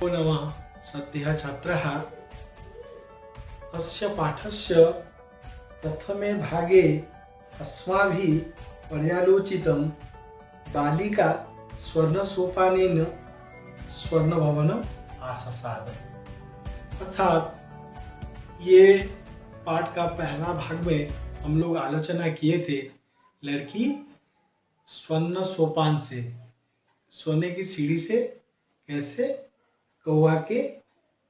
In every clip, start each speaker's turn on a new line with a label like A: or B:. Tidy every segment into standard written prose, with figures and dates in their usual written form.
A: नमः श्रद्धेयः छात्रः अस्य पाठस्य प्रथमे भागे अस्माभिः पर्यालोचितं बालिका स्वर्णसोपानेन स्वर्णभवनम् आससाद। अर्थात ये पाठ का पहला भाग में हम लोग आलोचना किए थे लड़की स्वर्ण सोपान से, सोने की सीढ़ी से कैसे कौवा के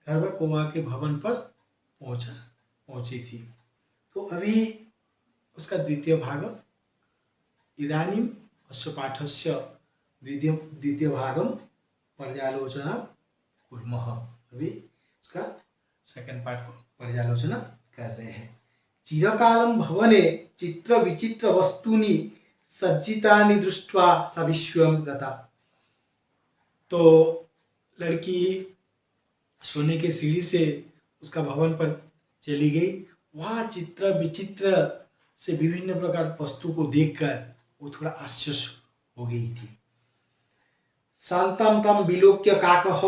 A: घर में कौवा के भवन पर पहुंची थी। तो अभी उसका द्वितीय भाग इदानीम अस्य पाठस्य द्वितीय भागम पर्यालोचना कुर्मः। अभी उसका सेकंड पार्ट पर्यालोचना कर रहे हैं। चिरकालं भवने चित्र विचित्र वस्तूनि सज्जितानि दृष्ट्वा सा विस्मयं गता। तो लड़की सोने के सीढ़ी से उसका भवन पर चली गई। वहाँ चित्र विचित्र से विभिन्न प्रकार वस्तु को देखकर वो थोड़ा आश्चर्य हो गई थी। शांतं तं विलोक्य काकः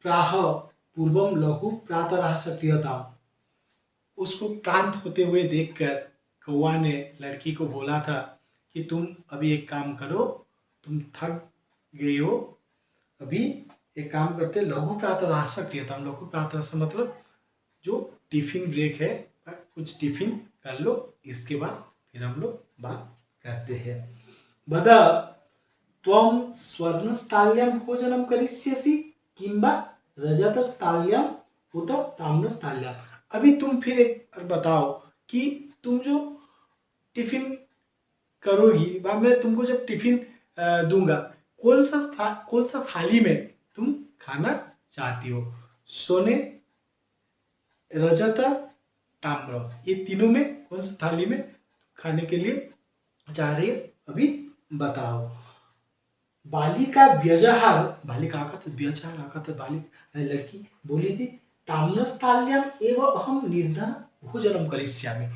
A: प्राह पूर्वं लघु प्रातरास प्रियताम्। उसको क्लांत होते हुए देखकर कौवा ने लड़की को बोला था कि तुम अभी एक काम करो, तुम थक गई हो, अभी एक काम करते लघु प्रातरास प्रियताम्। लघु प्रातरास मतलब जो टिफिन ब्रेक है, कुछ टिफिन कर लो, इसके बाद फिर हम लोग बात करते हैं। बद त्वं स्वर्णस्थाल्यां भोजनं करिष्यसि किंबा रजतस्थाल्यां उत ताम्रस्थाल्यां। अभी तुम फिर एक बार बताओ कि तुम जो टिफिन करोगी, मैं तुमको जब टिफिन दूंगा, कौन सा थाली में तुम खाना चाहती हो? सोने, रजत, ताम्र, ये तीनों में कौन सा थाली में खाने के लिए चाह रही है, अभी बताओ। बालिका व्यजहार, बालिका आका व्यजहार आका बालिका लड़की बोली थी ताम्रस्थाल्याम एव अहम निर्धन भोजनम करिष्यामि।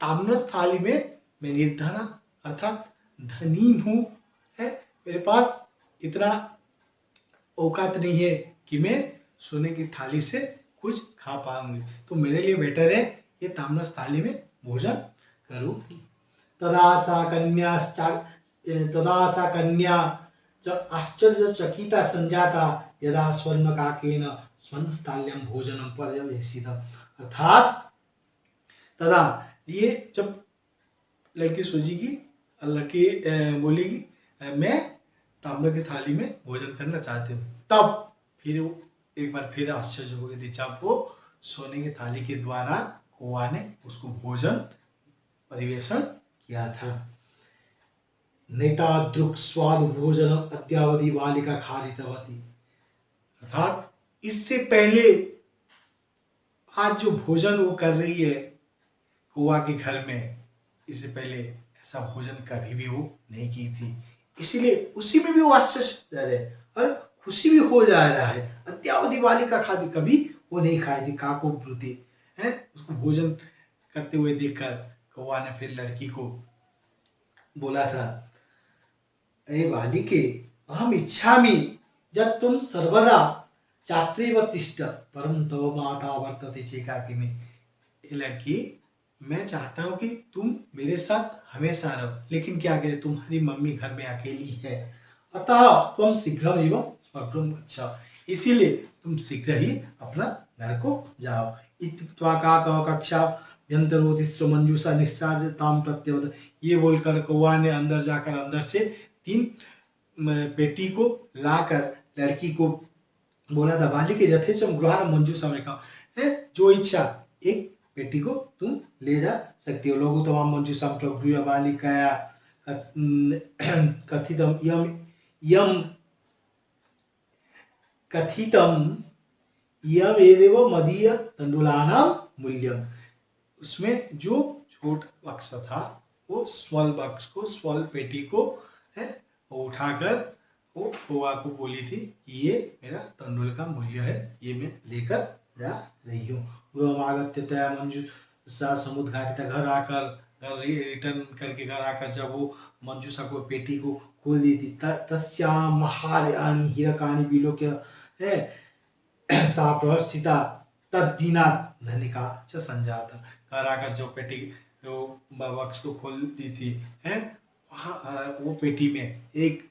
A: ताम्रस थाली में मैं निर्धना अर्थात धनी हूँ, है, मेरे पास इतना औकात नहीं है कि मैं सोने की थाली से कुछ खा पाऊंगी, तो मेरे लिए बेटर है ये ताम्रस थाली में भोजन करूंगी। तदा सा कन्या आश्चर्यचकिता संजाता यदा स्वर्णकाकेन स्वर्णस्थाल्यां भोजनं पर्यवेक्षितम्। अर्थात तदा ये जब लड़की सोचेगी, लड़की बोलेगी मैं ताम्र की थाली में भोजन करना चाहती हूँ, तब फिर एक बार फिर आश्चर्य हो गई जब वो सोने की थाली के द्वारा कौवा ने उसको भोजन परिवेशन किया था। नेतादृक् स्वाद भोजनम अद्यावधि बालिका खादितवती। अर्थात इससे पहले आज जो भोजन वो कर रही है कौवा के घर में, इससे पहले ऐसा भोजन कभी भी वो नहीं की थी, इसीलिए उसी में भी वो आश्चर्य है और खुशी भी हो जा रहा है। अद्यावधि बालिका खादी, कभी वो नहीं खाई थी काको ब्रूते, है, उसको भोजन करते हुए देखकर कौवा ने फिर लड़की को बोला था, अरे बालिके अहम इच्छामि जब तुम सर्वदा छात्रीव तिष्ठ परम तव माता वर्तते चेकाकी में। लड़की मैं चाहता हूँ कि तुम मेरे साथ हमेशा रहो, लेकिन क्या करे तुम्हारी मम्मी घर में अकेली है, अतः तुम शीघ्र एवं स्वगृहं गच्छ, इसीलिए तुम शीघ्र ही अपना घर को जाओ। इत्युक्त्वा काकः कक्षाभ्यन्तरोत्थिष्ठ मंजूषा निश्चार्यतां प्रत्यवद। ये बोलकर कौवा ने अंदर जाकर अंदर से 3 पेटी को लाकर लड़की को बोला था, बालिके यथेच्छं गृहाण मंजूषा में कहा है, जो इच्छा एक पेटी को तुम ले जा सकती हो। लघुतमा मंजूषा प्रगृह्य बालिकाया कथितम यम एदेव मदीय तंडुलानां मूल्यम। उसमें जो छोटा बक्स था वो स्वल बक्स को, स्वल पेटी को है वो उठाकर वो कौवा को बोली थी कि ये मेरा तंडुल का मूल्य है, ये मैं लेकर जा रही हूँ। गृहमागत्य मंजूषा समुद्घाटिता, घर आकर रिटर्न करके घर आकर जब वो मंजूषा को पेटी को खोल दी थी, तस्याम महार्याणि हीरकानि विलोक्य है, सा प्रहर्षिता तद्दीना धनिका च संजाता। घर आकर जो पेटी जो बक्स को खोल दी थी है, वहाँ वो पेटी में एक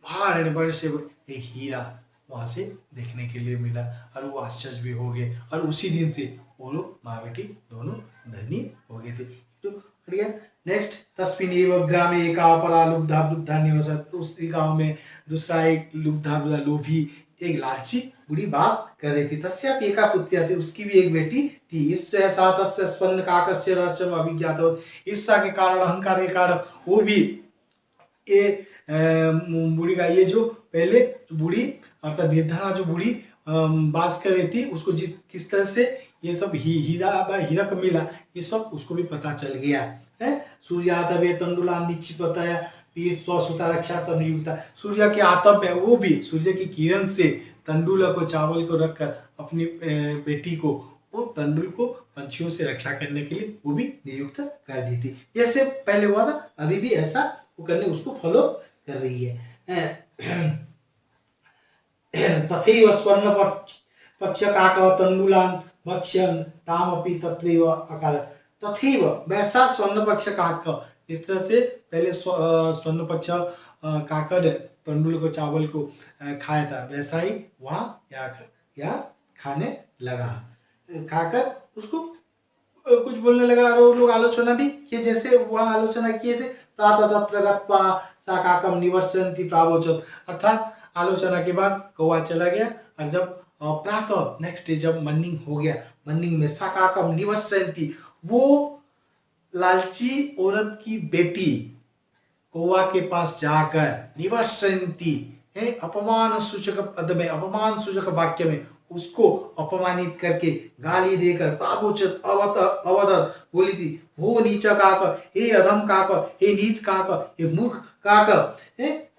A: बड़े से एक हीरा वहां से देखने के लिए मिला और वो आश्चर्य भी हो गए और उसी दिन से वो लोग माँ बेटी दोनों धनी हो गए थे। तो ठीक है। नेक्स्ट, तस्मिन् एव ग्रामे एका अपरा लुब्धा वृद्धा निवसत। तो उसी गांव में दूसरा एक लुब्धा लोभी एक लालची बुढ़ी बास कर रही थी। तस्यापि एका पुत्र्या से, उसकी भी एक बेटी थी। इससे सा तस्य स्वर्ण काकस्य रहस्यम अभिज्ञात। ईर्ष्या के कारण, अहंकार के कारण वो भी ये बूढ़ी का ये जो पहले बूढ़ी अर्थात निर्धना जो बूढ़ी बास कर रही थी, उसको किस तरह से ये सब हीरा को मिला, ये सब उसको भी पता चल गया है। सूर्यातवे तंडुला निश्चित बताया स्वसुता रक्षा तनुयुक्ता। सूर्य के आतप है, वो भी सूर्य की किरण से तंडुल को, चावल को रखकर अपनी बेटी को, वो तंडुल को पंछियों से रक्षा करने के लिए वो भी नियुक्त कर दी थी। जैसे पहले हुआ था, अभी भी ऐसा वो करने उसको फॉलो कर रही है। तथैव स्वर्ण पक्ष काक तंडुलान भक्ष्यन् तामपि तत्रैव अकाल। तथैव वैसा स्वर्ण पक्ष काक, इस तरह से पहले स्वर्ण पक्ष काकर तंडुल को, चावल को खाया था, वैसा ही वहाँ या खाने लगा। खाकर उसको कुछ बोलने लगा और वो लोग आलोचना भी किए, जैसे वहाँ आलोचना किए थे। तत्र गत्वा सा काकम निवर्सन्ति प्रावोचत। अर्थात आलोचना के बाद कौवा चला गया और जब प्रातः नेक्स्ट डे जब मॉर्निंग हो गया, मॉर्निंग में सा काकम निवर्सन्ति, वो लालची औरत की बेटी कौवा के पास जाकर निवर्सन्ति है, अपमान सूचक पद में, अपमान सूचक वाक्य में उसको अपमानित करके गाली देकर पापोचत अवदत बोली थी, वो नीचा काक, हे अधम काक, हे नीच काक, हे मूर्ख काक,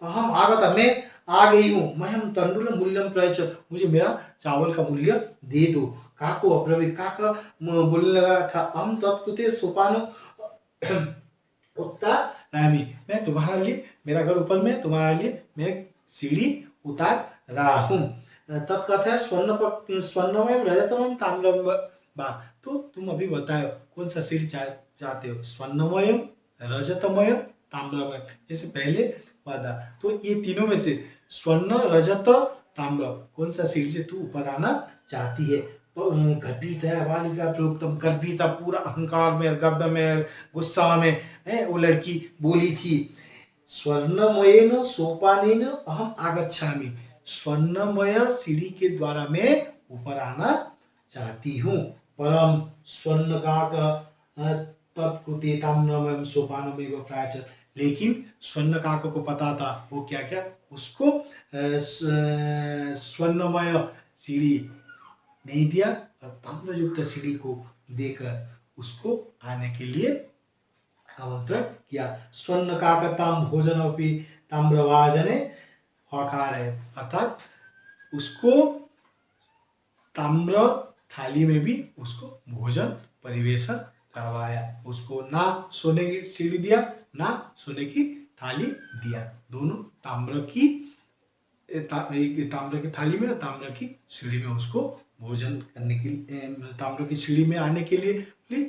A: हम आगत, मैं आ गई हूँ, मह्यम तंडुल मूल्यम प्रयच्छ, मुझे मेरा चावल का मूल्य दे दो। काको अब्रवीत, काक बोलने लगा था, हम तत्कृते सोपानो उत्तर नामी, मैं तुम्हारे लिए, मेरा घर ऊपर में, तुम्हारे लिए मैं सीढ़ी उतार रहा हूँ। तत्कथा स्वर्णमय रजतमय ताम्रम बा। तो तुम अभी बताओ कौन सा सीढ़ी चाहते हो, स्वर्णमय, रजतमय, ताम्रमय, जैसे पहले वादा। तो ये तीनों में से स्वर्ण, रजत, ताम्र, कौन सा सीढ़ी से तू ऊपर आना चाहती है। तो गर्भित है, बालिका प्रोक्तम, गर्भित पूरा अहंकार में, गर्भ में, गुस्सा में है वो लड़की बोली थी, स्वर्णमयेन सोपानेन अहम आगच्छामि, स्वर्णमय सीढ़ी के द्वारा मैं ऊपर आना चाहती हूँ। परम स्वर्ण काक तत्कृते ताम्रमय सोपानमेव प्रायच्छ। लेकिन स्वर्ण काक को पता था वो क्या क्या उसको स्वर्णमय सीढ़ी नहीं दिया और ताम्रयुक्त सीढ़ी को देकर उसको आने के लिए आमंत्रण किया। स्वर्ण काकताम भोजन अपि ताम्रभाजने हकार है, अर्थात उसको ताम्र थाली में भी उसको भोजन परिवेशन करवाया। उसको ना सोने की सीढ़ी दिया, ना सोने की थाली दिया, दोनों ताम्र की थाली में, ताम्र की सीढ़ी में उसको भोजन करने के लिए, ताम्र की सीढ़ी में आने के लिए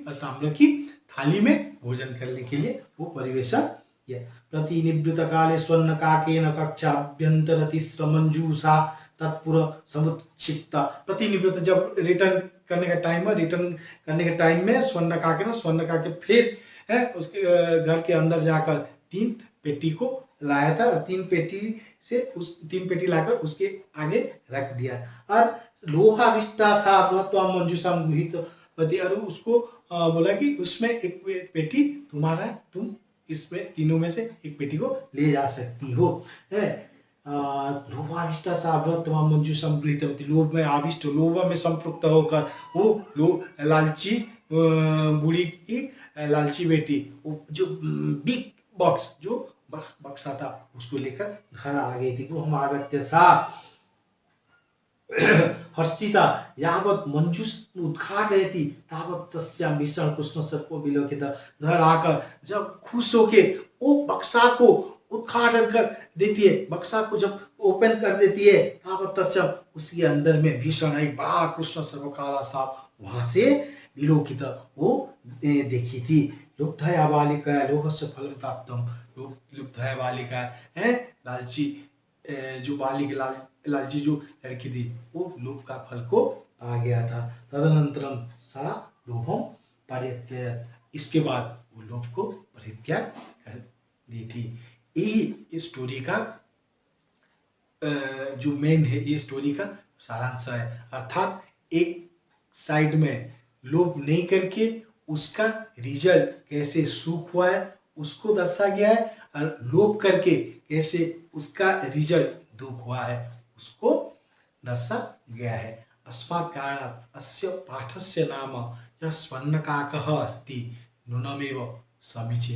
A: और ताम्र की थाली में भोजन करने के लिए वो परिवेशन किया। प्रतिनिवृत काले स्वर्ण काकेन कक्षाभ्यंतर मंजूषा तत्पुर समुत्क्षिप्ता। प्रतिनिवृत जब रिटर्न करने का टाइम है, रिटर्न करने के टाइम में स्वर्ण काके फिर है उसके घर के अंदर जाकर 3 पेटी को लाया था और 3 पेटी लाकर उसके आगे रख दिया और लोहाविष्टा सा मंजूषा गृहीत पति, और उसको बोला कि उसमें एक पेटी तुम्हारा है, तुम इसमें तीनों में से एक पेटी को ले जा सकती हो। लोभाविष्टा सा मंजूषा गृहीत पति, लोभ में आविष्ट, लोभ में संपृक्त होकर वो लालची बूढ़ी की लालची बेटी जो बिग बॉक्स जो बक्सा था उसको लेकर घर आ गई थी। वो हम आगत्य सा हर्षिता यावत मंजूष उद्घाटयति तावत तस्याम भीषण कृष्ण सर्पो विलोकित। घर आकर जब खुश होके वो बक्सा को उद्घाटन कर देती है, बक्सा को जब ओपन कर देती है तावतस्य उसके अंदर में भीषण एक बड़ा कृष्ण सर्वकाला सांप वहां से विलोकित वो देखी थी। लुब्धया बालिका लोभस्य फलं प्राप्तम, लुब्धया बालिका है लालची, जो लालची जो लड़की थी वो लोभ का फल को पा गया था। तदनंतरम सा लोभम परित्यजत, इसके बाद वो लोभ को परित्याग कर दी थी। यही स्टोरी का जो मेन है, ये स्टोरी का सारांश है। अर्थात एक साइड में लोभ नहीं करके उसका रिजल्ट कैसे सुख हुआ है उसको दर्शा गया है, और लोभ करके कैसे उसका रिजल्ट दुख हुआ है उसको दर्शा गया है। अस्मात् कारणात् अस्य पाठस्य नाम यः स्वर्णकाकः अस्ति नूनमेव समीचीनम्।